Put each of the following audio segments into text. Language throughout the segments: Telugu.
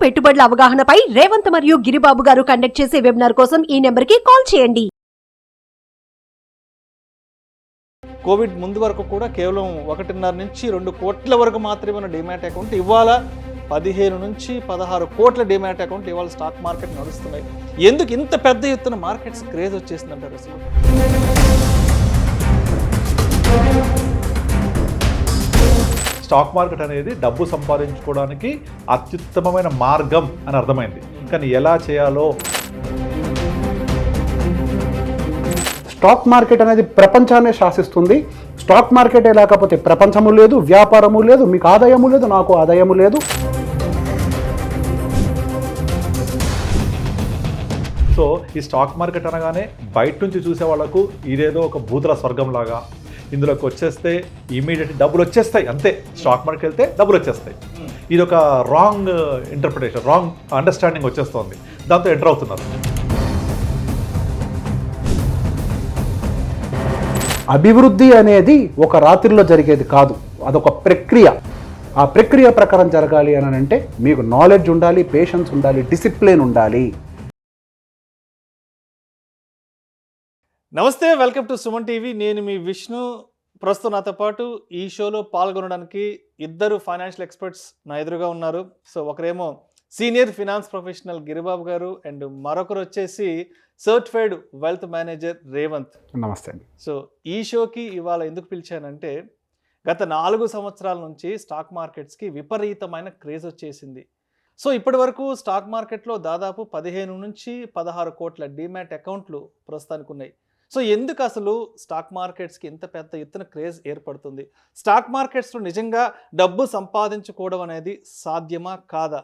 పెట్టుబడుల అవగాహనపై రేవంత్ మరియు గిరిబాబు గారు కండక్ట్ చేసే వెబినార్ కోసం ఈ నెంబర్కి కాల్ చేయండి. కోవిడ్ ముందు వరకు కూడా కేవలం 1.5 నుంచి 2 కోట్ల వరకు మాత్రమే ఉన్న డిమాట్ అకౌంట్ ఇవాళ 15 నుంచి 16 కోట్ల డిమాట్ అకౌంట్ ఇవాళ స్టాక్ మార్కెట్ నడుస్తున్నాయి. ఎందుకు ఇంత పెద్ద ఎత్తున మార్కెట్స్ క్రేజ్ వచ్చేసిందంటారు అసలు? స్టాక్ మార్కెట్ అనేది డబ్బు సంపాదించుకోవడానికి అత్యుత్తమమైన మార్గం అని అర్థమైంది. కానీ ఎలా చేయాలో, స్టాక్ మార్కెట్ అనేది ప్రపంచాన్ని శాసిస్తుంది. స్టాక్ మార్కెటే లేకపోతే ప్రపంచము లేదు, వ్యాపారము లేదు, మీకు ఆదాయము లేదు, నాకు ఆదాయము లేదు. సో ఈ స్టాక్ మార్కెట్ అనగానే బయట నుంచి చూసే వాళ్ళకు ఇదేదో ఒక భూతల స్వర్గం లాగా, ఇందులోకి వచ్చేస్తే ఇమీడియట్ డబ్బులు వచ్చేస్తాయి అంతే, స్టాక్ మార్కెట్ వెళ్తే డబ్బులు వచ్చేస్తాయి, ఇది ఒక రాంగ్ ఇంటర్ప్రిటేషన్, రాంగ్ అండర్స్టాండింగ్ వచ్చేస్తుంది. దాంతో ఎంటర్ అవుతున్నారు. అభివృద్ధి అనేది ఒక రాత్రిలో జరిగేది కాదు, అదొక ప్రక్రియ. ఆ ప్రక్రియ ప్రకారం జరగాలి అని అంటే మీకు నాలెడ్జ్ ఉండాలి, పేషెన్స్ ఉండాలి, డిసిప్లిన్ ఉండాలి. నమస్తే, వెల్కమ్ టు సుమన్ టీవీ. నేను మీ విష్ణు. ప్రస్తుతం నాతో పాటు ఈ షోలో పాల్గొనడానికి ఇద్దరు ఫైనాన్షియల్ ఎక్స్పర్ట్స్ నా ఎదురుగా ఉన్నారు. సో ఒకరేమో సీనియర్ ఫినాన్స్ ప్రొఫెషనల్ గిరిబాబు గారు అండ్ మరొకరు వచ్చేసి సర్టిఫైడ్ వెల్త్ మేనేజర్ రేవంత్. నమస్తే అండి. సో ఈ షోకి ఇవాళ ఎందుకు పిలిచానంటే, గత 4 సంవత్సరాల నుంచి స్టాక్ మార్కెట్స్కి విపరీతమైన క్రేజ్ వచ్చేసింది. సో ఇప్పటి వరకు స్టాక్ మార్కెట్లో దాదాపు 15 నుంచి 16 కోట్ల డిమాట్ అకౌంట్లు ప్రస్తుతానికి ఉన్నాయి. సో ఎందుకు అసలు స్టాక్ మార్కెట్స్కి ఇంత పెద్ద ఎత్తున క్రేజ్ ఏర్పడుతుంది? స్టాక్ మార్కెట్స్లో నిజంగా డబ్బు సంపాదించుకోవడం అనేది సాధ్యమా కాదా?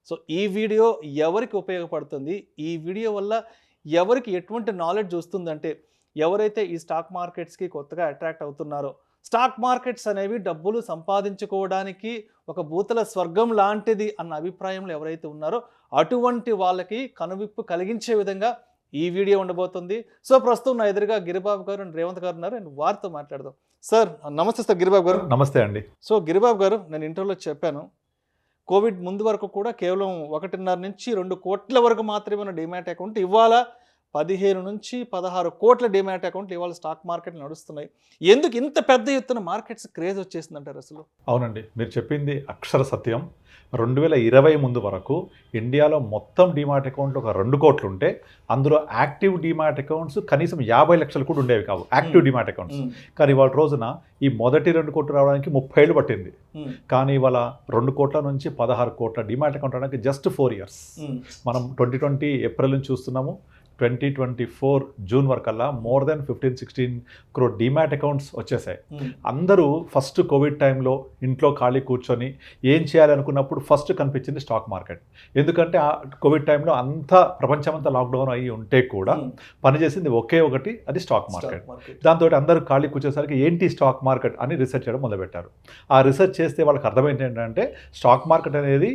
సో ఈ వీడియో ఎవరికి ఉపయోగపడుతుంది, ఈ వీడియో వల్ల ఎవరికి ఎటువంటి నాలెడ్జ్ వస్తుందంటే, ఎవరైతే ఈ స్టాక్ మార్కెట్స్కి కొత్తగా అట్రాక్ట్ అవుతున్నారో, స్టాక్ మార్కెట్స్ అనేవి డబ్బులు సంపాదించుకోవడానికి ఒక భూతల స్వర్గం లాంటిది అన్న అభిప్రాయంలో ఎవరైతే ఉన్నారో అటువంటి వాళ్ళకి కనువిప్పు కలిగించే విధంగా ఈ వీడియో ఉండబోతుంది. సో ప్రస్తుతం నా ఎదురుగా గిరిబాబు గారు అండ్ రేవంత్ గారు ఉన్నారు. అండ్ వారితో మాట్లాడదాం. సార్ నమస్తే. సార్ గిరిబాబు గారు నమస్తే అండి. సో గిరిబాబు గారు, నేను ఇంటర్వ్యూలో చెప్పాను, కోవిడ్ ముందు వరకు కూడా కేవలం 1.5 నుంచి 2 కోట్ల వరకు మాత్రమే ఉన్న డిమాట్ అకౌంట్ ఇవాళ 15 నుంచి 16 కోట్ల డిమాట్ అకౌంట్లు ఇవాళ స్టాక్ మార్కెట్ నడుస్తున్నాయి. ఎందుకు ఇంత పెద్ద ఎత్తున మార్కెట్స్ క్రేజ్ వచ్చేసిందంటారు అసలు? అవునండి, మీరు చెప్పింది అక్షర సత్యం. 2020 ముందు వరకు ఇండియాలో మొత్తం డిమాట్ అకౌంట్లు ఒక 2 కోట్లు ఉంటే అందులో యాక్టివ్ డిమాట్ అకౌంట్స్ కనీసం 50 లక్షలు కూడా ఉండేవి కావు, యాక్టివ్ డిమాట్ అకౌంట్స్. కానీ ఇవాళ రోజున ఈ మొదటి 2 కోట్లు రావడానికి 30 ఏళ్ళు పట్టింది. కానీ ఇవాళ 2 కోట్ల నుంచి 16 కోట్ల డిమాట్ అకౌంట్ రావడానికి జస్ట్ 4 ఇయర్స్. మనం 2020 ఏప్రిల్ నుంచి చూస్తున్నాము, 2024 జూన్ వరకల్లా more than 15-16 crore demat accounts వచ్చేసాయి. అందరూ ఫస్ట్ కోవిడ్ టైంలో ఇంట్లో ఖాళీ కూర్చొని ఏం చేయాలి అనుకున్నప్పుడు ఫస్ట్ కనిపించింది స్టాక్ మార్కెట్. ఎందుకంటే ఆ కోవిడ్ టైంలో అంతా ప్రపంచమంతా లాక్డౌన్ అయ్యి ఉంటే కూడా పనిచేసింది ఒకే ఒకటి, అది స్టాక్ మార్కెట్. దాంతో అందరూ ఖాళీ కూర్చోసరికి ఏంటి స్టాక్ మార్కెట్ అని రీసెర్చ్ చేయడం మొదలుపెట్టారు. ఆ రీసెర్చ్ చేస్తే వాళ్ళకి అర్థమైంది ఏంటంటే, స్టాక్ మార్కెట్ అనేది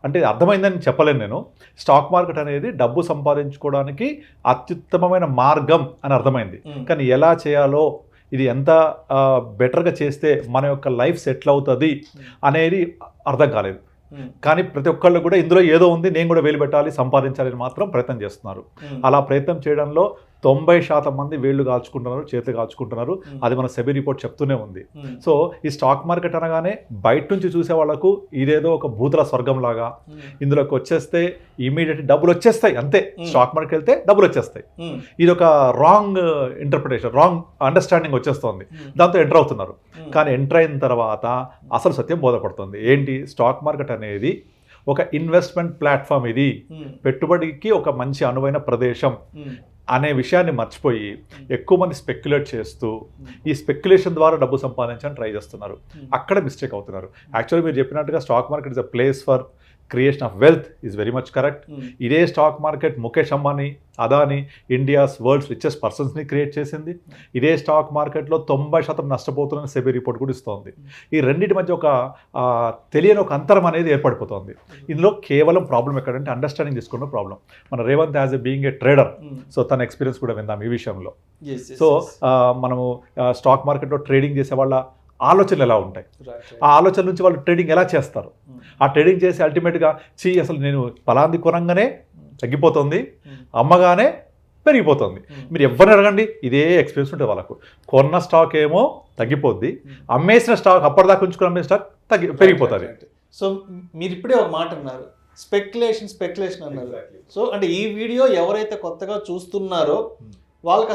అంటే అర్థమైందని చెప్పలేను నేను, స్టాక్ మార్కెట్ అనేది డబ్బు సంపాదించుకోవడానికి అత్యుత్తమమైన మార్గం అని అర్థమైంది. కానీ ఎలా చేయాలో, ఇది ఎంత బెటర్గా చేస్తే మన యొక్క లైఫ్ సెటిల్ అవుతుంది అనేది అర్థం కాలేదు. కానీ ప్రతి ఒక్కళ్ళు కూడా ఇందులో ఏదో ఉంది, నేను కూడా వేలు పెట్టాలి, సంపాదించాలని మాత్రం ప్రయత్నం చేస్తున్నారు. అలా ప్రయత్నం చేయడంలో 90% మంది వేళ్ళు కాల్చుకుంటున్నారు, చేతులు కాల్చుకుంటున్నారు. అది మన సెబీ రిపోర్ట్ చెప్తూనే ఉంది. సో ఈ స్టాక్ మార్కెట్ అనగానే బయట నుంచి చూసే వాళ్ళకు ఇదేదో ఒక భూతల స్వర్గం లాగా, ఇందులోకి వచ్చేస్తే ఇమీడియట్ డబ్బులు వచ్చేస్తాయి అంతే, స్టాక్ మార్కెట్ వెళ్తే డబ్బులు వచ్చేస్తాయి, ఇది ఒక రాంగ్ ఇంటర్ప్రిటేషన్, రాంగ్ అండర్స్టాండింగ్ వచ్చేస్తుంది. దాంతో ఎంటర్ అవుతున్నారు. కానీ ఎంటర్ అయిన తర్వాత అసలు సత్యం బోధపడుతుంది. ఏంటి, స్టాక్ మార్కెట్ అనేది ఒక ఇన్వెస్ట్మెంట్ ప్లాట్ఫామ్, ఇది పెట్టుబడికి ఒక మంచి అనువైన ప్రదేశం అనే విషయాన్ని మర్చిపోయి ఎక్కువ మంది స్పెక్యులేట్ చేస్తూ ఈ స్పెక్యులేషన్ ద్వారా డబ్బు సంపాదించడానికి ట్రై చేస్తున్నారు. అక్కడ మిస్టేక్ అవుతున్నారు. యాక్చువల్లీ మీరు చెప్పినట్టుగా stock market is a place for creation of wealth is very much correct. ఇదే stock market Mukesh Ambani, Adani, India's world's richest పర్సన్స్ని క్రియేట్ చేసింది. ఇదే స్టాక్ మార్కెట్లో 90% నష్టపోతుందని సెబీ రిపోర్ట్ కూడా ఇస్తోంది. ఈ రెండింటి మధ్య ఒక తెలియని ఒక అంతరం అనేది ఏర్పడిపోతుంది. ఇందులో కేవలం ప్రాబ్లం ఎక్కడంటే అండర్స్టాండింగ్ తీసుకున్న ప్రాబ్లం. మన Revanth as a being a trader, so తన ఎక్స్పీరియన్స్ కూడా విందాం ఈ విషయంలో. సో మనము స్టాక్ మార్కెట్లో ట్రేడింగ్ చేసే వాళ్ళ ఆలోచనలు ఎలా ఉంటాయి, ఆ ఆలోచన నుంచి వాళ్ళు ట్రేడింగ్ ఎలా చేస్తారు, ఆ ట్రేడింగ్ చేసి అల్టిమేట్గా అసలు నేను పలాంది కొనంగానే తగ్గిపోతుంది, అమ్మగానే పెరిగిపోతుంది. మీరు ఎవరిని అడగండి ఇదే ఎక్స్పీరియన్స్ ఉంటుంది వాళ్ళకు. కొన్న స్టాక్ ఏమో తగ్గిపోద్ది, అమ్మేసిన స్టాక్ అప్పటిదాకా ఉంచుకుని అమ్మే స్టాక్ పెరిగిపోతుంది. సో మీరు ఇప్పుడే ఒక మాట అన్నారు, స్పెక్యులేషన్ అన్నారు. సో అంటే ఈ వీడియో ఎవరైతే కొత్తగా చూస్తున్నారో వాళ్ళకి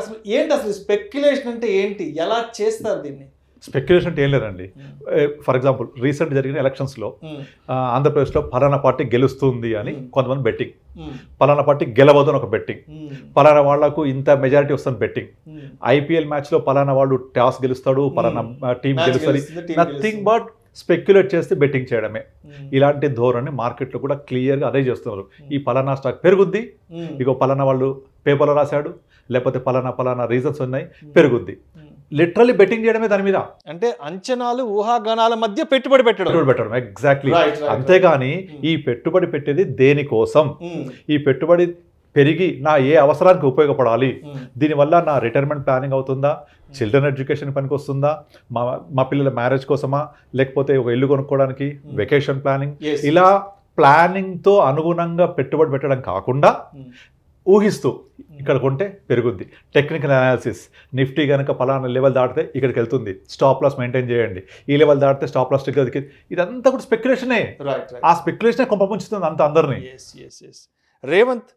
అసలు స్పెక్యులేషన్ అంటే ఏంటి, ఎలా చేస్తారు దీన్ని? స్పెక్యులేషన్ అంటే ఏం లేదండి. ఫర్ ఎగ్జాంపుల్ రీసెంట్ జరిగిన ఎలక్షన్స్లో ఆంధ్రప్రదేశ్లో పలానా పార్టీ గెలుస్తుంది అని కొంతమంది బెట్టింగ్, పలానా పార్టీ గెలవదు అని ఒక బెట్టింగ్, పలానా వాళ్లకు ఇంత మెజారిటీ వస్తుంది బెట్టింగ్, ఐపీఎల్ మ్యాచ్లో పలానా వాళ్ళు టాస్ గెలుస్తాడు, పలానా టీం గెలుస్తుంది, నథింగ్ బట్ స్పెక్యులేట్ చేస్తే బెట్టింగ్ చేయడమే. ఇలాంటి ధోరణి మార్కెట్లో కూడా క్లియర్గా అదే చేస్తున్నారు. ఈ పలానా స్టాక్ పెరుగుద్ది, ఇగో పలానా వాళ్ళు పేపర్లో రాశాడు, లేకపోతే పలానా రీజన్స్ ఉన్నాయి పెరుగుద్ది. లిటరల్లీ బెట్టింగ్ చేయడమే దాని మీద. అంటే అంచనాలు ఊహాగానాల మధ్య పెట్టుబడి పెట్టడం ఎగ్జాక్ట్లీ. అంతేగాని ఈ పెట్టుబడి పెట్టేది దేనికోసం, ఈ పెట్టుబడి పెరిగి నా ఏ అవసరానికి ఉపయోగపడాలి, దీనివల్ల నా రిటైర్మెంట్ ప్లానింగ్ అవుతుందా, చిల్డ్రన్ ఎడ్యుకేషన్ పనికి వస్తుందా, మా పిల్లల మ్యారేజ్ కోసమా, లేకపోతే ఒక ఇల్లు కొనుక్కోవడానికి వెకేషన్ ప్లానింగ్, ఇలా ప్లానింగ్తో అనుగుణంగా పెట్టుబడి పెట్టడం కాకుండా ఊహిస్తూ ఇక్కడ కొంటే పెరుగుద్ది. టెక్నికల్ అనాలిసిస్, నిఫ్టీ కనుక పలానా లెవెల్ దాటితే ఇక్కడికి వెళ్తుంది, స్టాప్ లాస్ మెయింటైన్ చేయండి, ఈ లెవెల్ దాటితే స్టాప్ లాస్ దగ్గరికి, ఇదంతా కూడా స్పెక్యులేషనే. ఆ స్పెక్యులేషనే కొంపముంచుతుంది అంత అందరినీ. రేవంత్,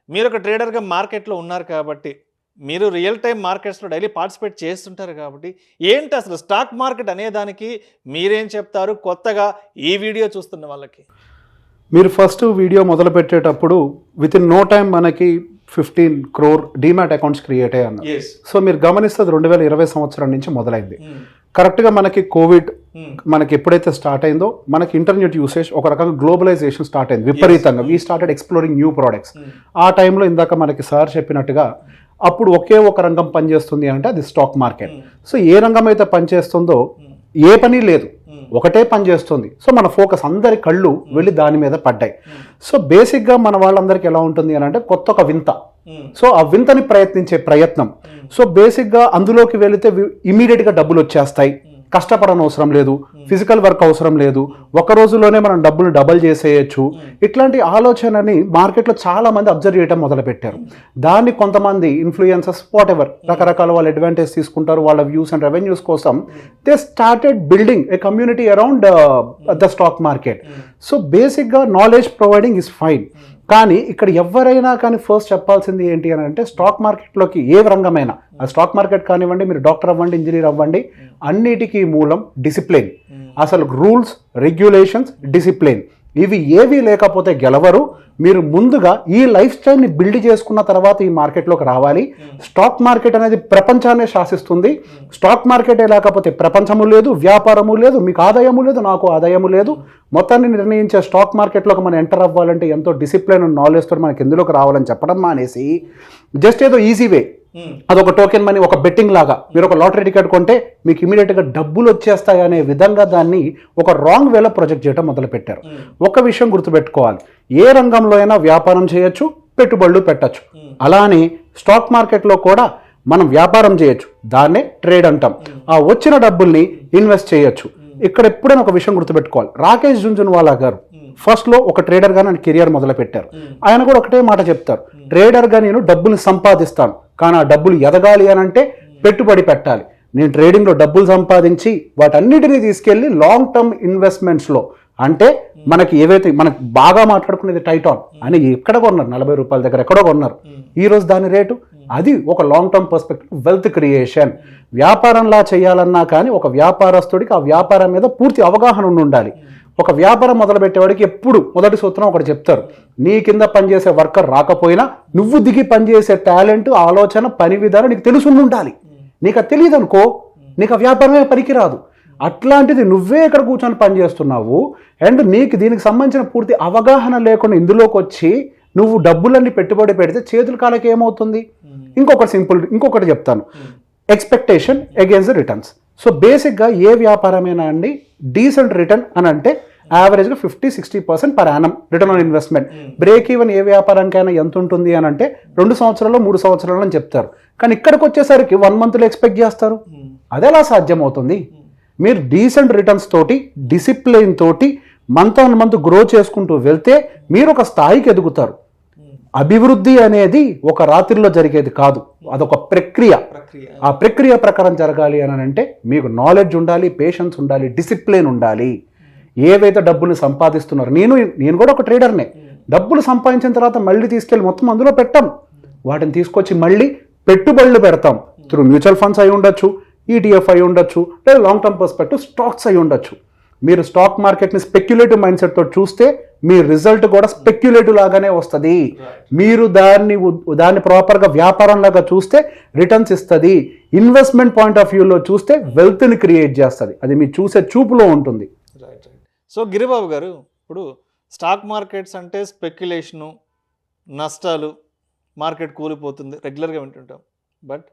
మీరు ఒక ట్రేడర్గా మార్కెట్లో ఉన్నారు కాబట్టి, మీరు రియల్ టైం మార్కెట్స్లో డైలీ పార్టిసిపేట్ చేస్తుంటారు కాబట్టి, ఏంటి అసలు స్టాక్ మార్కెట్ అనేదానికి మీరేం చెప్తారు కొత్తగా ఈ వీడియో చూస్తున్న వాళ్ళకి? మీరు ఫస్ట్ వీడియో మొదలు పెట్టేటప్పుడు విత్ ఇన్ నో టైం మనకి 15 crore డీమ్యాట్ అకౌంట్స్ క్రియేట్ అయ్యాయి. సో మీరు గమనిస్తే 2020 సంవత్సరం నుంచి మొదలైంది. కరెక్ట్గా మనకి కోవిడ్ మనకి ఎప్పుడైతే స్టార్ట్ అయిందో మనకి ఇంటర్నెట్ యూసేజ్ ఒక రకంగా గ్లోబలైజేషన్ స్టార్ట్ అయింది విపరీతంగా. We started exploring new products. ఆ టైంలో ఇందాక మనకి సార్ చెప్పినట్టుగా అప్పుడు ఒకే ఒక రంగం పనిచేస్తుంది అంటే అది స్టాక్ మార్కెట్. సో ఏ రంగం అయితే పనిచేస్తుందో ఏ పని లేదు, ఒకటే పని చేస్తుంది. సో మన ఫోకస్ అందరి కళ్ళు వెళ్ళి దాని మీద పడ్డాయి. సో బేసిక్గా మన వాళ్ళందరికీ ఎలా ఉంటుంది అని అంటే కొత్త ఒక వింత. సో ఆ వింతని ప్రయత్నించే ప్రయత్నం. సో బేసిక్గా అందులోకి వెళితే ఇమీడియట్గా డబ్బులు వచ్చేస్తాయి, కష్టపడనవసరం లేదు, ఫిజికల్ వర్క్ అవసరం లేదు, ఒక రోజులోనే మనం డబ్బులు డబల్ చేసేయచ్చు. ఇట్లాంటి ఆలోచనని మార్కెట్లో చాలా మంది అబ్జర్వ్ చేయడం మొదలుపెట్టారు. దాన్ని కొంతమంది ఇన్ఫ్లుయెన్సర్స్ వాట్ ఎవర్ రకరకాల వాళ్ళు అడ్వాంటేజ్ తీసుకుంటారు వాళ్ళ వ్యూస్ అండ్ రెవెన్యూస్ కోసం. They started building A community around the stock market. So బేసిక్గా నాలెడ్జ్ ప్రొవైడింగ్ ఇస్ ఫైన్. కానీ ఇక్కడ ఎవరైనా కానీ ఫస్ట్ చెప్పాల్సింది ఏంటి అని అంటే స్టాక్ మార్కెట్లోకి ఏ రంగమైనా, ఆ స్టాక్ మార్కెట్ కానివ్వండి, మీరు డాక్టర్ అవ్వండి, ఇంజనీర్ అవ్వండి, అన్నిటికీ మూలం డిసిప్లిన్. అసలు రూల్స్, రెగ్యులేషన్స్, డిసిప్లిన్ ఇవి ఏవి లేకపోతే గెలవరు. మీరు ముందుగా ఈ లైఫ్ స్టైల్ని బిల్డ్ చేసుకున్న తర్వాత ఈ మార్కెట్లోకి రావాలి. స్టాక్ మార్కెట్ అనేది ప్రపంచాన్ని శాసిస్తుంది. స్టాక్ మార్కెటే లేకపోతే ప్రపంచము లేదు, వ్యాపారము లేదు, మీకు ఆదాయము లేదు, నాకు ఆదాయము లేదు. మొత్తాన్ని నిర్ణయించే స్టాక్ మార్కెట్లోకి మనం ఎంటర్ అవ్వాలంటే ఎంతో డిసిప్లిన్ అండ్ నాలెడ్జ్తో మనకి ఎందులోకి రావాలని చెప్పడం మానేసి జస్ట్ ఏదో ఈజీ వే, అదొక టోకెన్ మనీ, ఒక బెట్టింగ్ లాగా మీరు ఒక లాటరీ టికెట్ కొంటే మీకు ఇమీడియట్గా డబ్బులు వచ్చేస్తాయి అనే విధంగా దాన్ని ఒక రాంగ్ వేలో ప్రొజెక్ట్ చేయడం మొదలుపెట్టారు. ఒక విషయం గుర్తుపెట్టుకోవాలి, ఏ రంగంలో అయినా వ్యాపారం చేయొచ్చు, పెట్టుబడులు పెట్టచ్చు. అలానే స్టాక్ మార్కెట్లో కూడా మనం వ్యాపారం చేయొచ్చు, దాన్నే ట్రేడ్ అంటాం. ఆ వచ్చిన డబ్బుల్ని ఇన్వెస్ట్ చేయొచ్చు. ఇక్కడ ఎప్పుడైనా ఒక విషయం గుర్తుపెట్టుకోవాలి, రాకేష్ జుంజున్వాలా గారు ఫస్ట్లో ఒక ట్రేడర్గా నేను కెరియర్ మొదలు పెట్టారు. ఆయన కూడా ఒకటే మాట చెప్తారు, ట్రేడర్గా నేను డబ్బులు సంపాదిస్తాను, కానీ ఆ డబ్బులు ఎదగాలి అని అంటే పెట్టుబడి పెట్టాలి. నేను ట్రేడింగ్లో డబ్బులు సంపాదించి వాటన్నిటినీ తీసుకెళ్ళి లాంగ్ టర్మ్ ఇన్వెస్ట్మెంట్స్లో, అంటే మనకి ఏవైతే మనకు బాగా మాట్లాడుకునేది టైటాన్ అని ఎక్కడ కొన్నారు, 40 రూపాయల దగ్గర ఎక్కడో కొన్నారు, ఈరోజు దాని రేటు అది ఒక long term perspective, wealth creation. వ్యాపారంలా చేయాలన్నా కానీ ఒక వ్యాపారస్తుడికి ఆ వ్యాపారం మీద పూర్తి అవగాహన ఉండాలి. ఒక వ్యాపారం మొదలుపెట్టేవాడికి ఎప్పుడు మొదటి సూత్రం ఒకటి చెప్తారు, నీ కింద పనిచేసే వర్కర్ రాకపోయినా నువ్వు దిగి పనిచేసే టాలెంట్, ఆలోచన, పని విధానం నీకు తెలుసు ఉండాలి. నీకు అది తెలియదు అనుకో, నీకు ఆ వ్యాపారమే పనికిరాదు. అట్లాంటిది నువ్వే ఇక్కడ కూర్చొని పనిచేస్తున్నావు అండ్ నీకు దీనికి సంబంధించిన పూర్తి అవగాహన లేకుండా ఇందులోకి వచ్చి నువ్వు డబ్బులన్నీ పెట్టుబడి పెడితే చేతుల కాలకి ఏమవుతుంది? ఇంకొకటి చెప్తాను, expectation against the returns. So బేసిక్గా ఏ వ్యాపారమైనా అండి డీసెంట్ రిటర్న్ అని అంటే యావరేజ్గా 50-60% per annum return on investment. Break even ఏ వ్యాపారానికైనా ఎంత ఉంటుంది అని అంటే 2 సంవత్సరాలు 3 సంవత్సరాలు అని చెప్తారు. కానీ ఇక్కడికి వచ్చేసరికి 1 monthలో ఎక్స్పెక్ట్ చేస్తారు. అదెలా సాధ్యం అవుతుంది? మీరు డీసెంట్ రిటర్న్స్ తోటి డిసిప్లిన్ తోటి మంత్ ఆన్ మంత్ గ్రో చేసుకుంటూ వెళ్తే మీరు ఒక స్థాయికి ఎదుగుతారు. అభివృద్ధి అనేది ఒక రాత్రిలో జరిగేది కాదు, అదొక ప్రక్రియ. ఆ ప్రక్రియ ప్రకారం జరగాలి అని అంటే మీకు నాలెడ్జ్ ఉండాలి, పేషెన్స్ ఉండాలి, డిసిప్లిన్ ఉండాలి. ఏవైతే డబ్బులు సంపాదిస్తున్నారు, నేను కూడా ఒక ట్రేడర్నే. డబ్బులు సంపాదించిన తర్వాత మళ్ళీ తీసుకెళ్ళి మొత్తం అందులో పెట్టాం, వాటిని తీసుకొచ్చి మళ్ళీ పెట్టుబడులు పెడతాం. త్రూ మ్యూచువల్ ఫండ్స్ అయి ఉండొచ్చు, ఈటీఎఫ్ అయి ఉండొచ్చు, లేదా లాంగ్ టర్మ్ పర్స్పెక్టివ్ స్టాక్స్ అయి ఉండొచ్చు. మీరు స్టాక్ మార్కెట్ని స్పెక్యులేటివ్ మైండ్ సెట్ తోటి చూస్తే మీ రిజల్ట్ కూడా స్పెక్యులేటివ్ లాగానే వస్తుంది. మీరు దాన్ని ప్రాపర్గా వ్యాపారం లాగా చూస్తే రిటర్న్స్ ఇస్తుంది. ఇన్వెస్ట్మెంట్ పాయింట్ ఆఫ్ వ్యూలో చూస్తే వెల్త్ని క్రియేట్ చేస్తుంది. అది మీరు చూసే చూపులో ఉంటుంది. సో గిరిబాబు గారు, ఇప్పుడు స్టాక్ మార్కెట్స్ అంటే స్పెక్యులేషను, నష్టాలు, మార్కెట్ కూలిపోతుంది రెగ్యులర్గా వింటుంటాం. బట్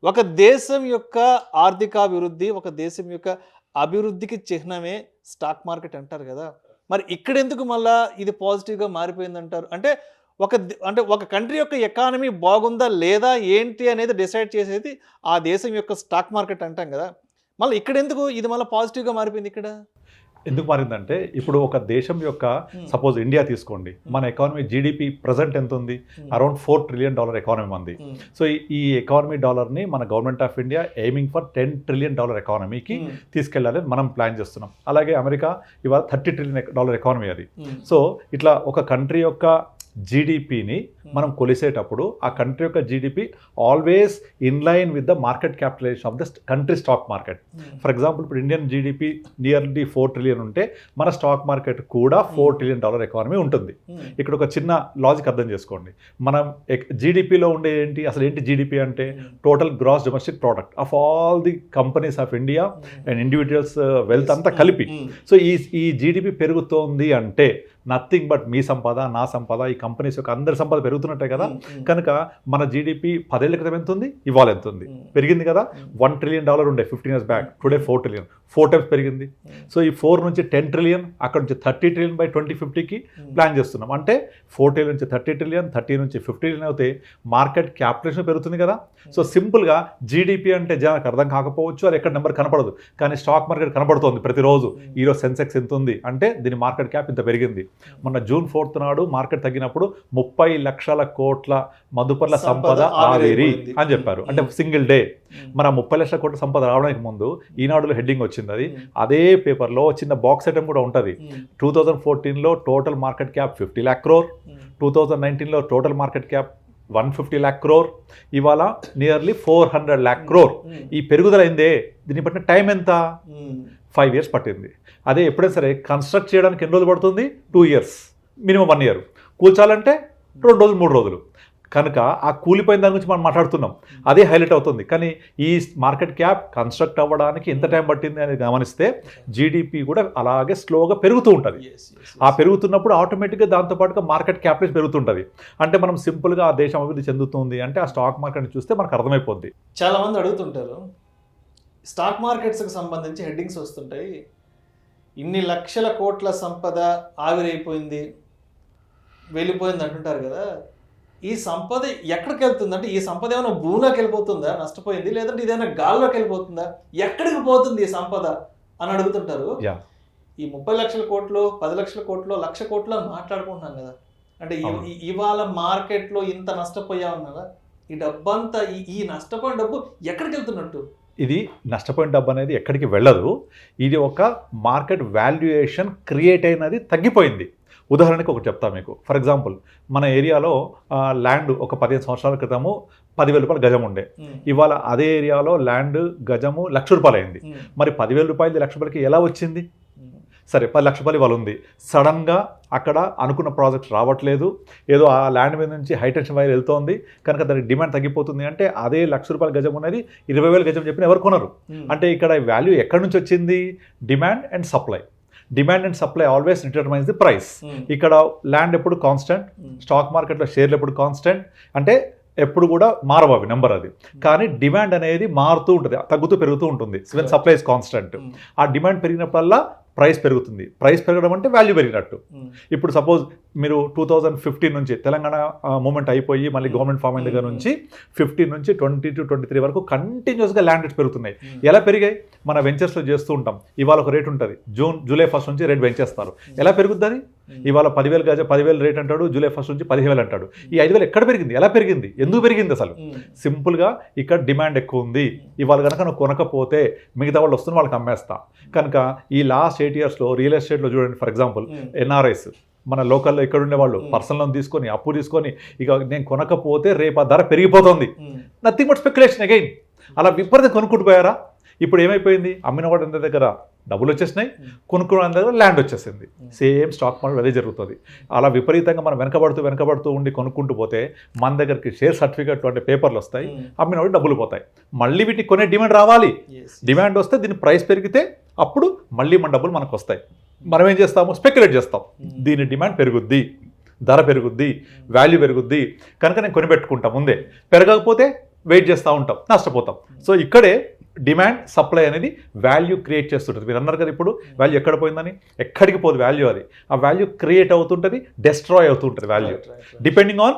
ఒక దేశం యొక్క ఆర్థికాభివృద్ధి, ఒక దేశం యొక్క అభివృద్ధికి చిహ్నమే స్టాక్ మార్కెట్ అంటారు కదా. మరి ఇక్కడెందుకు మళ్ళా ఇది పాజిటివ్గా మారిపోయింది అంటారు? అంటే ఒక కంట్రీ యొక్క ఎకానమీ బాగుందా లేదా ఏంటి అనేది డిసైడ్ చేసేది ఆ దేశం యొక్క స్టాక్ మార్కెట్ అంటాం కదా. మళ్ళీ ఇక్కడెందుకు ఇది మళ్ళీ పాజిటివ్గా మారిపోయింది? ఇక్కడ ఎందుకు మారిందంటే, ఇప్పుడు ఒక దేశం యొక్క సపోజ్ ఇండియా తీసుకోండి, మన ఎకానమీ జీడిపి ప్రజెంట్ ఎంత ఉంది? అరౌండ్ $4 trillion ఎకానమీ ఉంది. సో ఈ ఎకానమీ డాలర్ని మన government of India aiming for $10 trillion ఎకానమీకి తీసుకెళ్లాలని మనం ప్లాన్ చేస్తున్నాం. అలాగే అమెరికా ఇవాళ $30 trillion ఎకానమీ అది. సో ఇట్లా ఒక కంట్రీ యొక్క జీడిపిని మనం కొలిసేటప్పుడు ఆ కంట్రీ యొక్క GDP always in line with the market capitalisation of the country stock market. For example, ఇప్పుడు ఇండియన్ జీడిపి నియర్లీ $4 trillion ఉంటే మన స్టాక్ మార్కెట్ కూడా $4 trillion ఎకానమీ ఉంటుంది. ఇక్కడ ఒక చిన్న లాజిక్ అర్థం చేసుకోండి. మనం జీడిపిలో ఉండే అసలు ఏంటి జీడిపి అంటే? Total gross domestic product of all the companies of India and individuals wealth అంతా కలిపి. సో ఈ జీడిపి పెరుగుతోంది అంటే నథింగ్ బట్ మీ సంపద, నా సంపద, ఈ కంపెనీస్ యొక్క అందరి సంపద పెరుగుతున్నట్టే కదా. కనుక మన జీడిపి 10 ఏళ్ల క్రితం ఎంత ఉంది, ఇవాళ ఎంత ఉంది? పెరిగింది కదా. $1 trillion ఉండే 15 years back, today $4 trillion, 4 times పెరిగింది. సో ఈ 4 నుంచి 10 trillion, అక్కడ నుంచి 30 trillion బై 2050కి ప్లాన్ చేస్తున్నాం. అంటే 4 trillion నుంచి 30 trillion, 30 నుంచి 50 trillion అవుతే మార్కెట్ క్యాపిటలైజేషన్ పెరుగుతుంది కదా. సో సింపుల్గా జీడిపి అంటే జనానికి అర్థం కాకపోవచ్చు, అది ఎక్కడ నెంబర్ కనపడదు, కానీ స్టాక్ మార్కెట్ కనపడుతోంది ప్రతిరోజు. ఈరోజు సెన్సెక్స్ ఎంత ఉంది అంటే దీని మార్కెట్ క్యాప్ ఇంత పెరిగింది. మొన్న June 4th నాడు మార్కెట్ తగ్గినప్పుడు 30 లక్షల కోట్ల మదుపర్ల సంపద ఆవిరి అని చెప్పారు. అంటే సింగిల్ డే. మన 30 లక్షల కోట్ల సంపద రావడానికి ముందు ఈనాడులో హెడ్డింగ్ వచ్చింది. అది అదే పేపర్లో చిన్న బాక్స్ ఐటమ్ కూడా ఉంటుంది. 2014లో total market cap 50 lakh crore, 2019లో total market cap 150 lakh crore, ఇవాళ నియర్లీ 400 lakh crore. ఈ పెరుగుదల అయిందే, దీన్ని బట్టిన టైం ఎంత? 5 years పట్టింది. అదే ఎప్పుడైనా సరే కన్స్ట్రక్ట్ చేయడానికి ఎన్ని రోజులు పడుతుంది? 2 years, మినిమం 1 year. కూల్చాలంటే 2 రోజులు 3 రోజులు. కనుక ఆ కూలిపోయిన దాని గురించి మనం మాట్లాడుతున్నాం, అదే హైలైట్ అవుతుంది. కానీ ఈ మార్కెట్ క్యాప్ కన్స్ట్రక్ట్ అవ్వడానికి ఎంత టైం పట్టింది అనేది గమనిస్తే జీడిపి కూడా అలాగే స్లోగా పెరుగుతూ ఉంటుంది. ఆ పెరుగుతున్నప్పుడు ఆటోమేటిక్గా దాంతోపాటుగా మార్కెట్ క్యాపిటల్ పెరుగుతుంటుంది. అంటే మనం సింపుల్గా ఆ దేశం అభివృద్ధి చెందుతుంది అంటే ఆ స్టాక్ మార్కెట్ని చూస్తే మనకు అర్థమైపోద్ది. చాలామంది అడుగుతుంటారు, స్టాక్ మార్కెట్స్కి సంబంధించి హెడ్డింగ్స్ వస్తుంటాయి, ఇన్ని లక్షల కోట్ల సంపద ఆవిరైపోయింది, వెళ్ళిపోయింది అంటుంటారు కదా. ఈ సంపద ఎక్కడికి వెళ్తుంది? అంటే ఈ సంపద ఏమైనా భూమిలోకి వెళ్ళిపోతుందా, నష్టపోయింది, లేదంటే ఇదేమైనా గాల్లోకి వెళ్ళిపోతుందా, ఎక్కడికి పోతుంది ఈ సంపద అని అడుగుతుంటారు. ఈ 30 లక్షల కోట్లు, 10 లక్షల కోట్లు, 1,00,000 కోట్లు అని మాట్లాడుకుంటున్నాం కదా. అంటే ఇవాళ మార్కెట్లో ఇంత నష్టపోయాం కదా, ఈ డబ్బంతా ఈ నష్టపోయిన డబ్బు ఎక్కడికి వెళ్తున్నట్టు? ఇది నష్టపోయిన డబ్బు అనేది ఎక్కడికి వెళ్ళదు. ఇది ఒక మార్కెట్ వాల్యుయేషన్ క్రియేట్ అయినది తగ్గిపోయింది. ఉదాహరణకి ఒకటి చెప్తా మీకు. ఫర్ ఎగ్జాంపుల్, మన ఏరియాలో ల్యాండ్ ఒక 15 సంవత్సరాల క్రితము 10,000 రూపాయలు గజం ఉండే. ఇవాళ అదే ఏరియాలో ల్యాండ్ గజము ₹1,00,000 అయింది. మరి 10,000 రూపాయలు ₹1,00,000కి ఎలా వచ్చింది? సరే, 10 లక్షల రూపాయలు ఇవాళ ఉంది. సడన్గా అక్కడ అనుకున్న ప్రాజెక్ట్ రావట్లేదు, ఏదో ఆ ల్యాండ్ మీద నుంచి హైటెన్షన్ వైర్ వెళ్తోంది, కనుక దానికి డిమాండ్ తగ్గిపోతుంది. అంటే అదే ₹1,00,000 గజం ఉన్నది 20,000 గజం చెప్పిన ఎవరు కొనరు. అంటే ఇక్కడ వాల్యూ ఎక్కడి నుంచి వచ్చింది? Demand and supply. Demand and supply always determines the price. ఇక్కడ ల్యాండ్ ఎప్పుడు కాన్స్టెంట్, స్టాక్ మార్కెట్లో షేర్లు ఎప్పుడు కాన్స్టెంట్, అంటే ఎప్పుడు కూడా మారవు అవి నెంబర్ అది. కానీ డిమాండ్ అనేది మారుతూ ఉంటుంది, తగ్గుతూ పెరుగుతూ ఉంటుంది. Supply is constant. ఆ డిమాండ్ పెరిగినప్పుడల్లా ప్రైస్ పెరుగుతుంది. ప్రైస్ పెరగడం అంటే వాల్యూ పెరిగినట్టు. ఇప్పుడు సపోజ్ మీరు 2015 నుంచి తెలంగాణ మూమెంట్ అయిపోయి మళ్ళీ గవర్నమెంట్ ఫామ్ అయిన దగ్గర నుంచి 15 నుంచి 20 to 23 వరకు కంటిన్యూస్గా ల్యాండ్ రేట్స్ పెరుగుతున్నాయి. ఎలా పెరిగాయి? మన వెంచర్స్లో చేస్తూ ఉంటాం. ఇవాళ ఒక రేట్ ఉంటుంది, జూలై 1 నుంచి రేట్ పెంచేస్తారు. ఎలా పెరుగుద్ది అది? ఇవాళ 10,000 గజ 10,000 రేట్ అంటాడు, జూలై 1 నుంచి 15,000 అంటాడు. ఈ 5,000 ఎక్కడ పెరిగింది? ఎలా పెరిగింది? ఎందుకు పెరిగింది? అసలు సింపుల్గా ఇక్కడ డిమాండ్ ఎక్కువ ఉంది. ఇవాళ కనుక నువ్వు కొనకపోతే మిగతా వాళ్ళు వస్తున్న వాళ్ళకి అమ్మేస్తా. కనుక ఈ లాస్ట్ 8 yearsలో రియల్ ఎస్టేట్లో చూడండి, ఫర్ ఎగ్జాంపుల్ ఎన్ఆర్ఐస్ మన లోకల్లో ఇక్కడ ఉండేవాళ్ళు పర్సనల్ లోన్ తీసుకొని అప్పు తీసుకొని ఇక నేను కొనకపోతే రేపు ఆ ధర పెరిగిపోతుంది. Nothing but speculation again. అలా విపరీతం కొనుక్కుంటూ పోయారా? ఇప్పుడు ఏమైపోయింది? అమ్మిన వాడి దగ్గర డబ్బులు వచ్చేసినాయి, కొనుక్కున్న దగ్గర ల్యాండ్ వచ్చేసింది. సేమ్ స్టాక్ మార్కెట్ అదే జరుగుతుంది. అలా విపరీతంగా మనం వెనకబడుతూ ఉండి కొనుక్కుంటూ పోతే మన దగ్గరికి షేర్ సర్టిఫికేట్ అంటే పేపర్లు వస్తాయి, అమ్మిన వాడి డబ్బులు పోతాయి. మళ్ళీ వీటిని కొనే డిమాండ్ రావాలి. డిమాండ్ వస్తే దీని ప్రైస్ పెరిగితే అప్పుడు మళ్ళీ మన డబ్బులు మనకు వస్తాయి. మనం ఏం చేస్తాము? స్పెక్యులేట్ చేస్తాం. దీని డిమాండ్ పెరుగుద్ది, ధర పెరుగుద్ది, వాల్యూ పెరుగుద్ది కనుక నేను కొనిపెట్టుకుంటాం. ముందే పెరగకపోతే వెయిట్ చేస్తూ ఉంటాం, నష్టపోతాం. సో ఇక్కడే డిమాండ్ సప్లై అనేది వాల్యూ క్రియేట్ చేస్తుంటుంది. మీరు అన్నారు కదా ఇప్పుడు వాల్యూ ఎక్కడ పోయిందని, ఎక్కడికి పోదు వాల్యూ. అది ఆ వాల్యూ క్రియేట్ అవుతుంటుంది, డెస్ట్రాయ్ అవుతుంటుంది value, depending on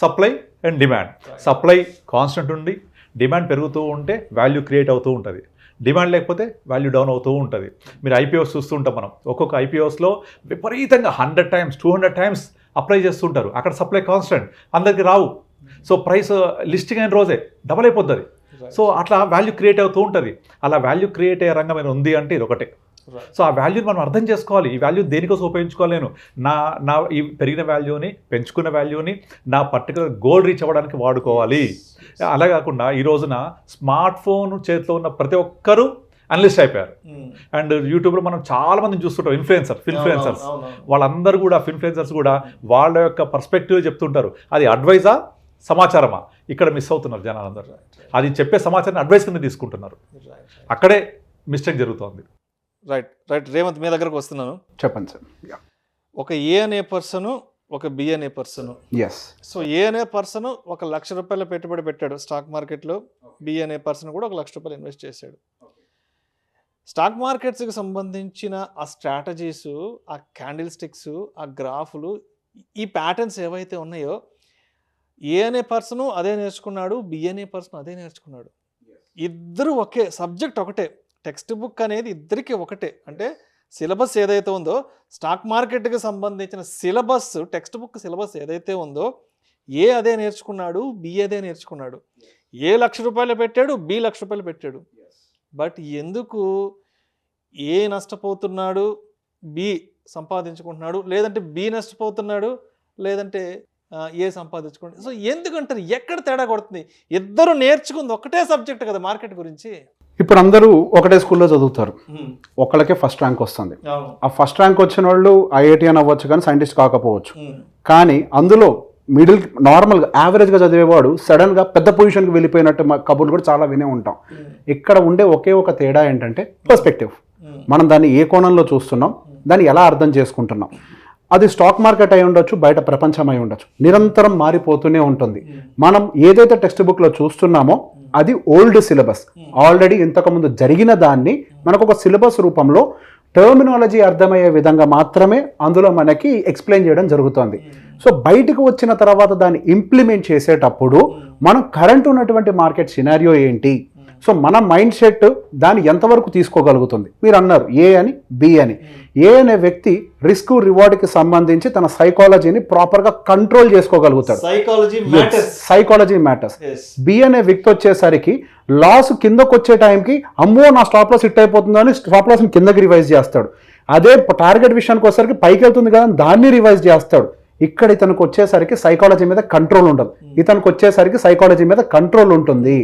supply and demand. Supply constant ఉండి డిమాండ్ పెరుగుతూ ఉంటే వాల్యూ క్రియేట్ అవుతూ ఉంటుంది. డిమాండ్ లేకపోతే వాల్యూ డౌన్ అవుతూ ఉంటుంది. మీరు ఐపీఓస్ చూస్తూ ఉంటాం మనం. ఒక్కొక్క ఐపీఓస్లో విపరీతంగా 100 times 200 times అప్లై చేస్తుంటారు. అక్కడ సప్లై కాన్స్టెంట్, అందరికి రావు. సో ప్రైస్ లిస్టింగ్ అయిన రోజే డబల్ అయిపోతుంది. సో అట్లా వాల్యూ క్రియేట్ అవుతూ ఉంటుంది. అలా వాల్యూ క్రియేట్ అయ్యే రంగం ఏమైనా ఉంది అంటే ఇది ఒకటే. సో ఆ వాల్యూని మనం అర్థం చేసుకోవాలి. ఈ వాల్యూ దేనికోసం ఉపయోగించుకోవాలి? నేను నా ఈ పెరిగిన వాల్యూని, పెంచుకున్న వాల్యూని నా పర్టికులర్ గోల్ రీచ్ అవ్వడానికి వాడుకోవాలి. అలా కాకుండా ఈ రోజున స్మార్ట్ ఫోన్ చేతిలో ఉన్న ప్రతి ఒక్కరూ అనలిస్ట్ అయిపోయారు. అండ్ యూట్యూబ్లో మనం చాలా మందిని చూస్తుంటాం, ఇన్ఫ్లుయెన్సర్స్. వాళ్ళందరూ కూడా ఇన్ఫ్లుయెన్సర్స్ కూడా వాళ్ళ యొక్క పర్స్పెక్టివ్ చెప్తుంటారు. అది అడ్వైజా, సమాచారమా? ఇక్కడ మిస్ అవుతున్నారు జనాలందరూ. అది చెప్పే సమాచారాన్ని అడ్వైస్ కింద తీసుకుంటున్నారు. అక్కడే మిస్టేక్ జరుగుతోంది. రైట్ రేవంత్, మీ దగ్గరకు వస్తున్నాను. చెప్పండి సార్. ఒక ఏ అనే పర్సన్, ఒక బి అనే పర్సన్. సో ఏ అనే పర్సన్ ₹1,00,000 పెట్టుబడి పెట్టాడు స్టాక్ మార్కెట్లో. బి అనే పర్సన్ కూడా ₹1,00,000 ఇన్వెస్ట్ చేశాడు. స్టాక్ మార్కెట్స్కి సంబంధించిన ఆ స్ట్రాటజీస్, ఆ క్యాండిల్ స్టిక్స్, ఆ గ్రాఫులు, ఈ ప్యాటర్న్స్ ఏవైతే ఉన్నాయో ఏ అనే పర్సన్ అదే నేర్చుకున్నాడు, బి అనే పర్సన్ అదే నేర్చుకున్నాడు. ఇద్దరు ఒకే సబ్జెక్ట్, ఒకటే టెక్స్ట్ బుక్ అనేది ఇద్దరికి ఒకటే. అంటే సిలబస్ ఏదైతే ఉందో స్టాక్ మార్కెట్కి సంబంధించిన సిలబస్, టెక్స్ట్ బుక్ సిలబస్ ఏదైతే ఉందో ఏ అదే నేర్చుకున్నాడు, బి అదే నేర్చుకున్నాడు. ఏ ₹1,00,000 పెట్టాడు, బి ₹1,00,000 పెట్టాడు. బట్ ఎందుకు ఏ నష్టపోతున్నాడు, బి సంపాదించుకుంటున్నాడు, లేదంటే బి నష్టపోతున్నాడు, లేదంటే ఏ సంపాదించుకుంటాడు? సో ఎందుకంటారు? ఎక్కడ తేడా కొడుతుంది? ఇద్దరు నేర్చుకుంది ఒకటే సబ్జెక్ట్ కదా మార్కెట్ గురించి. ఇప్పుడు అందరూ ఒకటే స్కూల్లో చదువుతారు, ఒకళ్ళకే ఫస్ట్ ర్యాంక్ వస్తుంది. ఆ ఫస్ట్ ర్యాంక్ వచ్చిన వాళ్ళు ఐఐటి అని అవ్వచ్చు కానీ సైంటిస్ట్ కాకపోవచ్చు. కానీ అందులో మిడిల్ నార్మల్గా యావరేజ్గా చదివేవాడు సడన్గా పెద్ద పొజిషన్కి వెళ్ళిపోయినట్టు కబుర్లు కూడా చాలా వినే ఉంటాం. ఇక్కడ ఉండే ఒకే ఒక తేడా ఏంటంటే పర్స్పెక్టివ్. మనం దాన్ని ఏ కోణంలో చూస్తున్నాం, దాన్ని ఎలా అర్థం చేసుకుంటున్నాం. అది స్టాక్ మార్కెట్ అయి ఉండొచ్చు, బయట ప్రపంచం అయి ఉండొచ్చు, నిరంతరం మారిపోతూనే ఉంటుంది. మనం ఏదైతే టెక్స్ట్ బుక్లో చూస్తున్నామో అది ఓల్డ్ సిలబస్. ఆల్రెడీ ఇంతకుముందు జరిగిన దాన్ని మనకు ఒక సిలబస్ రూపంలో టర్మినాలజీ అర్థమయ్యే విధంగా మాత్రమే అందులో మనకి ఎక్స్ప్లెయిన్ చేయడం జరుగుతుంది. సో బయటకు వచ్చిన తర్వాత దాన్ని ఇంప్లిమెంట్ చేసేటప్పుడు మనం కరెంట్ ఉన్నటువంటి మార్కెట్ సినారియో ఏంటి, సో మన మైండ్ సెట్ దాన్ని ఎంతవరకు తీసుకోగలుగుతుంది. మీరు అన్నారు ఏ అని, బి అని. ఏ అనే వ్యక్తి రిస్క్ రివార్డ్కి సంబంధించి తన సైకాలజీని ప్రాపర్గా కంట్రోల్ చేసుకోగలుగుతాడు. Psychology matters. బి అనే వ్యక్తి వచ్చేసరికి లాస్ కిందకు వచ్చే టైంకి అమ్మో నా స్టాప్ లాస్ హిట్ అయిపోతుందో అని స్టాప్ లాస్ని కిందకి రివైజ్ చేస్తాడు. అదే టార్గెట్ విషయానికి వచ్చేసరికి పైకి వెళ్తుంది కదా దాన్ని రివైజ్ చేస్తాడు. ఇక్కడ ఇతనికి వచ్చేసరికి సైకాలజీ మీద కంట్రోల్ ఉండదు, ఇతనికి వచ్చేసరికి సైకాలజీ మీద కంట్రోల్ ఉంటుంది.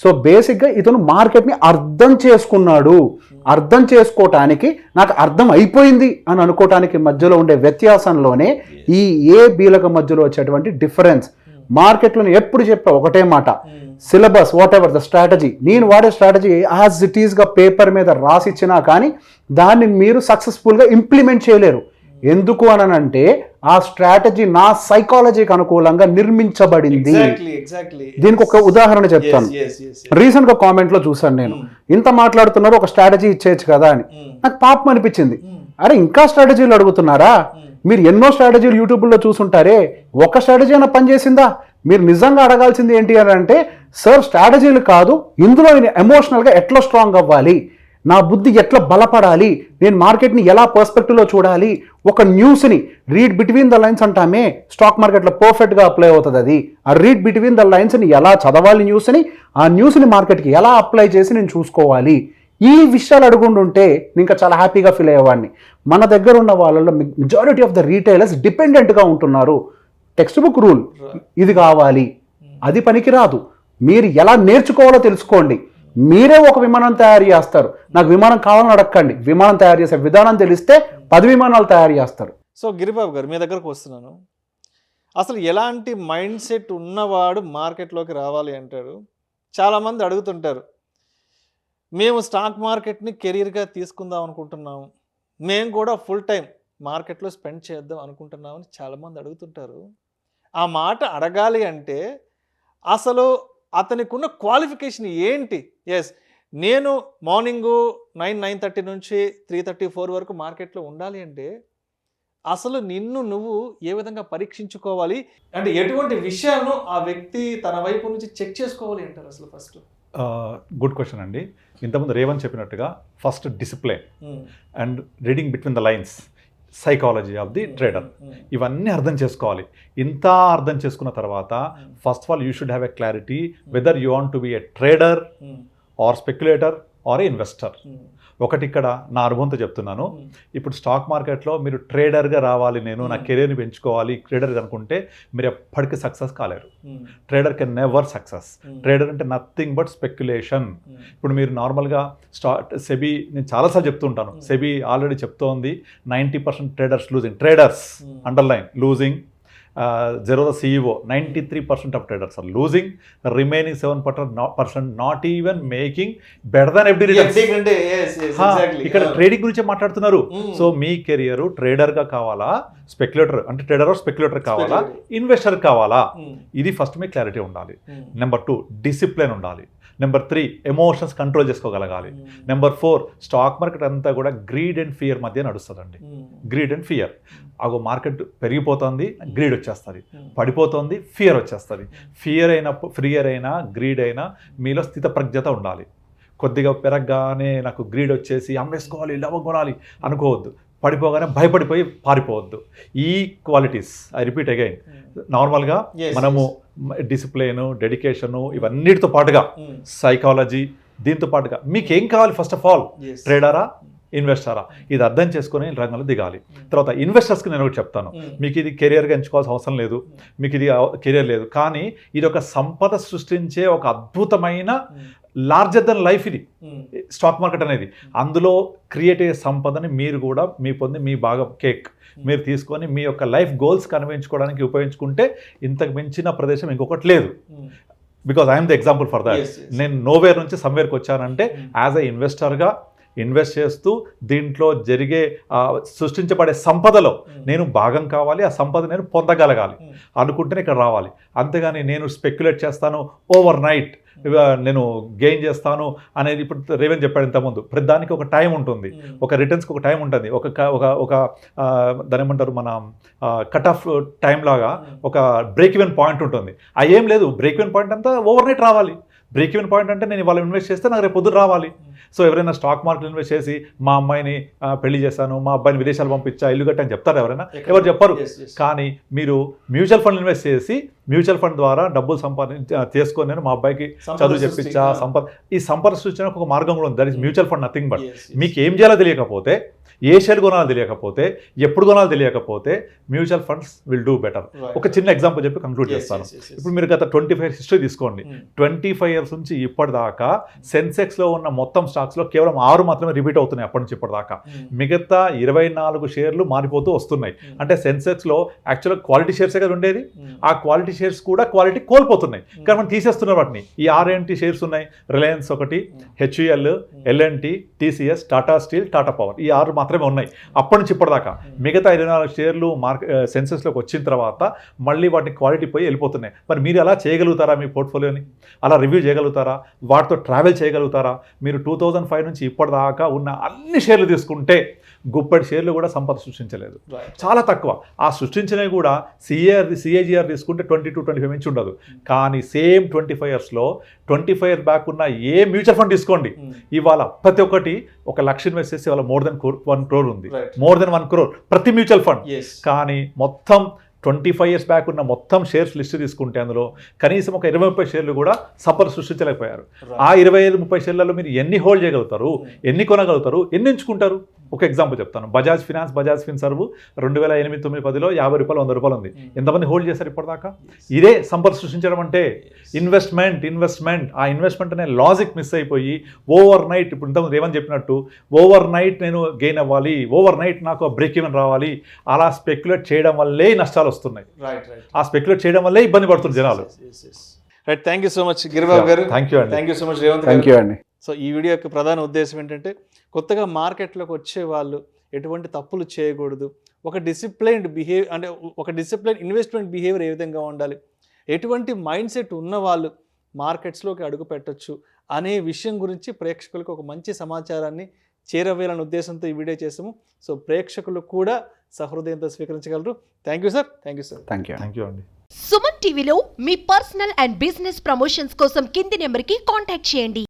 సో బేసిక్గా ఇతను మార్కెట్ని అర్థం చేసుకున్నాడు. అర్థం చేసుకోవటానికి నాకు అర్థం అయిపోయింది అని అనుకోవటానికి మధ్యలో ఉండే వ్యత్యాసంలోనే ఈ ఏ బీలకు మధ్యలో వచ్చేటువంటి డిఫరెన్స్. మార్కెట్లో ఎప్పుడు చెప్పా ఒకటే మాట, syllabus what ever the strategy, నేను వాడే స్ట్రాటజీ యాజ్ ఇట్ ఈస్గా పేపర్ మీద రాసిచ్చినా కానీ దాన్ని మీరు సక్సెస్ఫుల్గా ఇంప్లిమెంట్ చేయలేరు. ఎందుకు అనంటే ఆ స్ట్రాటజీ నా సైకాలజీకి అనుకూలంగా నిర్మించబడింది. దీనికి ఒక ఉదాహరణ చెప్తాను. రీసెంట్ గా కామెంట్ లో చూసాను నేను, ఇంత మాట్లాడుతున్నారు ఒక స్ట్రాటజీ ఇచ్చేయచ్చు కదా అని. నాకు పాపం అనిపించింది, అరే ఇంకా స్ట్రాటజీలు అడుగుతున్నారా, మీరు ఎన్నో స్ట్రాటజీలు యూట్యూబ్లో చూసుంటారే, ఒక స్ట్రాటజీ అయినా పనిచేసిందా? మీరు నిజంగా అడగాల్సింది ఏంటి అని అంటే, సార్ స్ట్రాటజీలు కాదు, ఇందులో ఎమోషనల్గా ఎట్లా స్ట్రాంగ్ అవ్వాలి, నా బుద్ధి ఎట్లా బలపడాలి, నేను మార్కెట్ని ఎలా పర్స్పెక్టివ్లో చూడాలి, ఒక న్యూస్ని రీడ్ బిట్వీన్ ద లైన్స్ అంటామే, స్టాక్ మార్కెట్లో పర్ఫెక్ట్గా అప్లై అవుతుంది అది. ఆ రీడ్ బిట్వీన్ ద లైన్స్ని ఎలా చదవాలి, న్యూస్ని, ఆ న్యూస్ని మార్కెట్కి ఎలా అప్లై చేసి నేను చూసుకోవాలి, ఈ విషయాలు అడుగుంటుంటే నేను ఇంకా చాలా హ్యాపీగా ఫీల్ అయ్యేవాడిని. మన దగ్గర ఉన్న వాళ్ళలో మెజారిటీ ఆఫ్ ద రీటైలర్స్ డిపెండెంట్గా ఉంటున్నారు. టెక్స్ట్ బుక్ రూల్ ఇది కావాలి, అది పనికిరాదు, మీరు ఎలా నేర్చుకోవాలో తెలుసుకోండి. మీరే ఒక విమానం తయారు చేస్తారు, నాకు విమానం కావాలని అడగండి, విమానం తయారు చేసే విధానం తెలిస్తే 10 విమానాలు తయారు చేస్తారు. సో గిరిబాబు గారు, మీ దగ్గరకు వస్తున్నాను. అసలు ఎలాంటి మైండ్ సెట్ ఉన్నవాడు మార్కెట్లోకి రావాలి అంటారు? చాలామంది అడుగుతుంటారు, మేము స్టాక్ మార్కెట్ని కెరీర్గా తీసుకుందాం అనుకుంటున్నాము, మేము కూడా ఫుల్ టైం మార్కెట్లో స్పెండ్ చేద్దాం అనుకుంటున్నామని చాలామంది అడుగుతుంటారు. ఆ మాట అడగాలి అంటే అసలు అతనికి ఉన్న క్వాలిఫికేషన్ ఏంటి? ఎస్, నేను మార్నింగు 9:30 నుంచి 3:34 వరకు మార్కెట్లో ఉండాలి అంటే అసలు నిన్ను నువ్వు ఏ విధంగా పరీక్షించుకోవాలి, అంటే ఎటువంటి విషయాలను ఆ వ్యక్తి తన వైపు నుంచి చెక్ చేసుకోవాలి అంటారు అసలు ఫస్ట్? గుడ్ క్వశ్చన్ అండి. ఇంతకుముందు రేవంత్ చెప్పినట్టుగా first discipline and reading between the lines, psychology of the trader, ఇవన్నీ అర్థం చేసుకోవాలి. ఇంత అర్థం చేసుకున్న తర్వాత first of all you should have a clarity whether you want to be a trader or speculator or a investor. ఒకటి ఇక్కడ నా అనుభవంతో చెప్తున్నాను. ఇప్పుడు స్టాక్ మార్కెట్లో మీరు ట్రేడర్గా రావాలి, నేను నా కెరీర్ని పెంచుకోవాలి ట్రేడర్ అనుకుంటే మీరు ఎప్పటికీ సక్సెస్ కాలేరు. Trader can never success. Trader అంటే నథింగ్ బట్ స్పెక్యులేషన్. ఇప్పుడు మీరు నార్మల్గా సెబీ, నేను చాలాసార్లు చెప్తుంటాను, సెబీ ఆల్రెడీ చెప్తోంది 90% traders losing, traders underline losing. Zerodha CEO, 93% of traders are losing. The remaining 7% not even making better than FD returns. ఇక్కడ ట్రేడింగ్ గురించి మాట్లాడుతున్నారు. సో మీ కెరియర్ ట్రేడర్గా కావాలా, స్పెక్యులేటర్ అంటే ట్రేడర్ స్పెక్యులేటర్ కావాలా, ఇన్వెస్టర్ కావాలా, ఇది ఫస్ట్ మీ క్లారిటీ ఉండాలి. నెంబర్ 2 డిసిప్లిన్ ఉండాలి. నెంబర్ 3 ఎమోషన్స్ కంట్రోల్ చేసుకోగలగాలి. నెంబర్ 4 స్టాక్ మార్కెట్ అంతా కూడా గ్రీడ్ అండ్ ఫియర్ మధ్య నడుస్తుందండి. గ్రీడ్ అండ్ ఫియర్, అగో మార్కెట్ పెరిగిపోతుంది, గ్రీడ్ వచ్చేస్తుంది, పడిపోతుంది, ఫియర్ వచ్చేస్తుంది. ఫియర్ అయినా గ్రీడ్ అయినా మీలో స్థితప్రజ్ఞత ఉండాలి. కొద్దిగా పెరగగానే నాకు గ్రీడ్ వచ్చేసి అమ్మేసుకోవాలి, లవం కొనాలి అనుకోవద్దు, పడిపోగానే భయపడిపోయి పారిపోవద్దు. ఈ క్వాలిటీస్ ఐ రిపీట్ అగైన్, నార్మల్గా మనము డిసిప్లిన్, డెడికేషను, ఇవన్నిటితో పాటుగా సైకాలజీ, దీంతో పాటుగా మీకేం కావాలి, ఫస్ట్ ఆఫ్ ఆల్ ట్రేడరా ఇన్వెస్టరా, ఇది అర్థం చేసుకొని రంగంలో దిగాలి. తర్వాత ఇన్వెస్టర్స్కి నేను ఒకటి చెప్తాను, మీకు ఇది కెరియర్గా ఎంచుకోవాల్సిన అవసరం లేదు, మీకు ఇది కెరియర్ లేదు, కానీ ఇది ఒక సంపద సృష్టించే ఒక అద్భుతమైన లార్జర్ దెన్ లైఫ్ ఇది స్టాక్ మార్కెట్ అనేది. అందులో క్రియేట్ అయ్యే సంపదని మీరు కూడా మీ పొంది మీ బాగా కేక్ మీరు తీసుకొని మీ యొక్క లైఫ్ గోల్స్ కన్వించుకోవడానికి ఉపయోగించుకుంటే ఇంతకు మించిన ప్రదేశం ఇంకొకటి లేదు. Because I'm the example for that. నేను నోవేర్ నుంచి సమ్వేర్కి వచ్చానంటే యాజ్ ఎ ఇన్వెస్టర్గా ఇన్వెస్ట్ చేస్తూ దీంట్లో జరిగే సృష్టించబడే సంపదలో నేను భాగం కావాలి, ఆ సంపద నేను పొందగలగాలి అనుకుంటేనే ఇక్కడ రావాలి. అంతేగాని నేను స్పెక్యులేట్ చేస్తాను, ఓవర్ నైట్ నేను గెయిన్ చేస్తాను అనేది, ఇప్పుడు రేవంత్ చెప్పాడు ఇంతకుముందు, ప్రతి దానికి ఒక టైం ఉంటుంది, ఒక రిటర్న్స్కి ఒక టైం ఉంటుంది, ఒక దాని ఏమంటారు మన కట్ ఆఫ్ టైం లాగా ఒక బ్రేక్ ఈవెన్ పాయింట్ ఉంటుంది. ఏం లేదు, బ్రేక్ ఈవెన్ పాయింట్ అంతా ఓవర్ నైట్ రావాలి. బ్రేక్ ఈవెన్ పాయింట్ అంటే నేను ఇవాళ ఇన్వెస్ట్ చేస్తే నాకు రేపు పొద్దున రావాలి. సో ఎవరైనా స్టాక్ మార్కెట్ ఇన్వెస్ట్ చేసి మా అమ్మాయిని పెళ్లి చేశాను, మా అబ్బాయిని విదేశాలు పంపించా, ఇల్లు కట్టని చెప్తారు ఎవరైనా? ఎవరు చెప్పరు. కానీ మీరు మ్యూచువల్ ఫండ్ ఇన్వెస్ట్ చేసి మ్యూచువల్ ఫండ్ ద్వారా డబ్బులు చేసుకొని నేను మా అబ్బాయికి చదువు చెప్పించా, ఈ సంపద సృష్టించడానికి ఒక మార్గం కూడా ఉంది. That is mutual fund nothing but. మీకు ఏం చేయాలో తెలియకపోతే, ఏ షేర్ కొనాలో తెలియకపోతే, ఎప్పుడు కొనాలో తెలియకపోతే mutual funds will do better. ఒక చిన్న ఎగ్జాంపుల్ చెప్పి కంక్లూడ్ చేస్తాను. ఇప్పుడు మీరు గత 25 హిస్టరీ తీసుకోండి. 25 ఇయర్స్ నుంచి ఇప్పటిదాకా సెన్సెక్స్లో ఉన్న మొత్తం స్టాక్స్లో కేవలం 6 మాత్రమే రిపీట్ అవుతున్నాయి అప్పటి నుంచి ఇప్పటిదాకా. మిగతా 24 షేర్లు మారిపోతూ వస్తున్నాయి. అంటే సెన్సెక్స్లో యాక్చువల్గా క్వాలిటీ షేర్సే కదా ఉండేది, ఆ క్వాలిటీ షేర్స్ కూడా క్వాలిటీ కోల్పోతున్నాయి. కానీ మనం తీసేస్తున్నారు వాటిని. ఈ 6 షేర్స్ ఉన్నాయి, రిలయన్స్ ఒకటి, HUL, L and T, TCS, Tata steel, Tata power, ఈ 6 మాత్రమే ఉన్నాయి అప్పటి నుంచి ఇప్పటిదాకా. మిగతా 24 షేర్లు సెన్సెస్లోకి వచ్చిన తర్వాత మళ్ళీ వాటిని క్వాలిటీ పోయి వెళ్ళిపోతున్నాయి. మరి మీరు అలా చేయగలుగుతారా? మీ పోర్ట్ఫోలియోని అలా రివ్యూ చేయగలుగుతారా? వాటితో ట్రావెల్ చేయగలుగుతారా? మీరు 2005 నుంచి ఇప్పటిదాకా ఉన్న అన్ని షేర్లు తీసుకుంటే గుప్పటి షేర్లు కూడా సంపద సృష్టించలేదు, చాలా తక్కువ. ఆ సృష్టించినవి కూడా సిఏజిఆర్ తీసుకుంటే 22-25 నుంచి ఉండదు. కానీ సేమ్ 25 ఇయర్స్లో 25 ఇయర్స్ బ్యాక్ ఉన్న ఏ మ్యూచువల్ ఫండ్ తీసుకోండి, ఇవాళ ప్రతి ఒక్కటి 1 లక్ష ఇన్వెస్ట్ చేసి ఇవాళ మోర్ దెన్ 1 crore ఉంది, మోర్ దెన్ 1 crore ప్రతి మ్యూచువల్ ఫండ్. కానీ మొత్తం 25 ఇయర్స్ బ్యాక్ ఉన్న మొత్తం షేర్స్ లిస్ట్ తీసుకుంటే అందులో కనీసం ఒక 20-30 షేర్లు కూడా సంపద సృష్టించలేకపోయారు. ఆ 25-30 షేర్లలో మీరు ఎన్ని హోల్డ్ చేయగలుగుతారు, ఎన్ని కొనగలుగుతారు, ఎన్ని ఎంచుకుంటారు? ఒక ఎగ్జాంపుల్ చెప్తాను. బజాజ్ ఫిన్సర్వ్ 2008-9-10లో ₹50 ₹100 ఉంది. ఎంతమంది హోల్డ్ చేశారు ఇప్పటిదాకా? ఇదే సంపద సృష్టించడం అంటే. ఇన్వెస్ట్మెంట్. ఆ ఇన్వెస్ట్మెంట్ అనే లాజిక్ మిస్ అయిపోయి ఓవర్ నైట్, ఇప్పుడు ఇంతకుముందు రేవంత్ చెప్పినట్టు ఓవర్ నైట్ నేను గెయిన్ అవ్వాలి, ఓవర్ నైట్ నాకు బ్రేక్ ఈవెన్ రావాలి, అలా స్పెక్యులేట్ చేయడం వల్లే నష్టాలు వస్తున్నాయి. ఆ స్పెక్యులేట్ చేయడం వల్లే ఇబ్బంది పడుతున్నారు జనాలు. Right, thank you so much Giribabu గారు. థ్యాంక్ యూ అండి. Thank you so much Revanth thank you అండి. సో ఈ వీడియో యొక్క ప్రధాన ఉద్దేశం ఏంటంటే, కొత్తగా మార్కెట్లోకి వచ్చే వాళ్ళు ఎటువంటి తప్పులు చేయకూడదు, ఒక డిసిప్లైన్డ్ ఇన్వెస్ట్మెంట్ బిహేవియర్ ఏ విధంగా ఉండాలి, ఎటువంటి మైండ్ సెట్ ఉన్న వాళ్ళు మార్కెట్స్లోకి అడుగు పెట్టచ్చు అనే విషయం గురించి ప్రేక్షకులకు ఒక మంచి సమాచారాన్ని చేరవేయాలనే ఉద్దేశంతో ఈ వీడియో చేసాము. సో ప్రేక్షకులు కూడా సహృదయంతో స్వీకరించగలరు. Thank you sir. Thank you అండి. సుమన్ టీవీలో మీ పర్సనల్ అండ్ బిజినెస్ ప్రమోషన్స్ కోసం కింది నెంబర్కి కాంటాక్ట్ చేయండి.